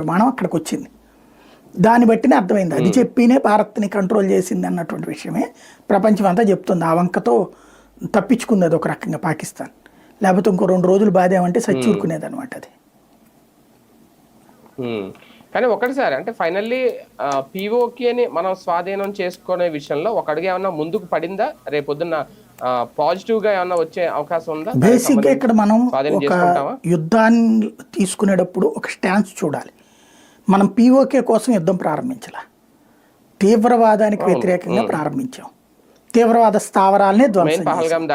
ప్రమాణం అక్కడికి వచ్చింది. దాన్ని బట్టినే అర్థమైంది, అది చెప్పినే భారత్ని కంట్రోల్ చేసింది అన్నటువంటి విషయమే ప్రపంచం అంతా చెప్తుంది. ఆ వంకతో తప్పించుకుంది అది ఒక రకంగా పాకిస్తాన్. లేకపోతే ఇంకో 2 రోజులు బాధేమంటే సచ్చూరుకునేది అనమాట అది. కానీ ఒకటి సార్, అంటే ఫైనల్లీ పిఓకేని మనం స్వాధీనం చేసుకునే విషయంలో ఒక అడుగు ఏమన్నా ముందుకు పడిందా? రేపొద్దున్న పాజిటివ్ గా ఏమన్నా వచ్చే అవకాశం ఉందా? బేసిక్ గా ఇక్కడ మనం ఒక యుద్ధాన్ని తీసుకునేటప్పుడు ఒక స్టాన్స్ చూడాలి. మనం పిఓకే కోసం యుద్ధం ప్రారంభించాల, తీవ్రవాదానికి వ్యతిరేకంగా ప్రారంభించాం. తీవ్రవాద స్థావరాలనే ధ్వంసం చేశాం.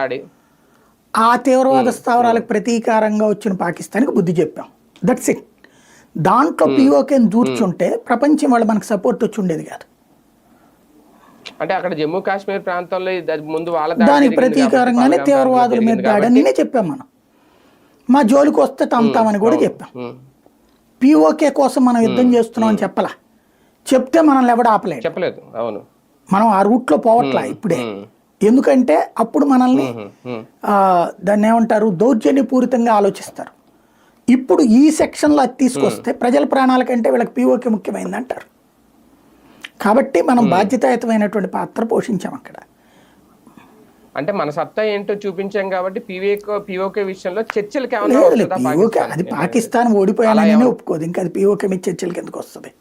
ఆ తీవ్రవాద స్థావరాలకు ప్రతీకారంగా వచ్చిన పాకిస్తాన్కి బుద్ధి చెప్పాం. That's it. దాంట్లో పిఓకేని దూర్చుంటే ప్రపంచం వాళ్ళు మనకు సపోర్ట్ వచ్చి ఉండేది కాదు. అంటే అక్కడ జమ్మూ కాశ్మీర్ ప్రాంతంలో ముందు దానికి ప్రతీకారంగానే తీవ్రవాదుల మీద దాడని చెప్పాం. మనం మా జోలికి వస్తే తంతామని కూడా చెప్పాం. పిఓకే కోసం మనం యుద్ధం చేస్తున్నాం అని చెప్పలా. చెప్తే మనల్ని ఎవడు ఆపలేదు, చెప్పలేదు. అవును, మనం ఆ రూట్లో పోవట్లా ఇప్పుడే. ఎందుకంటే అప్పుడు మనల్ని దాన్ని ఏమంటారు, దౌర్జన్యపూరితంగా ఆలోచిస్తారు. ఇప్పుడు ఈ సెక్షన్లో అది తీసుకొస్తే ప్రజల ప్రాణాల కంటే వీళ్ళకి పిఓకే ముఖ్యమైంది అంటారు. కాబట్టి మనం బాధ్యతాయుతమైనటువంటి పాత్ర పోషించాం అక్కడ. అంటే మన సత్తా ఏంటో చూపించాం కాబట్టి పిఓకే విషయంలో చర్చలకి అది పాకిస్తాన్ ఓడిపోయానని ఒప్పుకోదు. ఇంకా అది పిఓకే మీద చర్చలకి ఎందుకు వస్తుంది?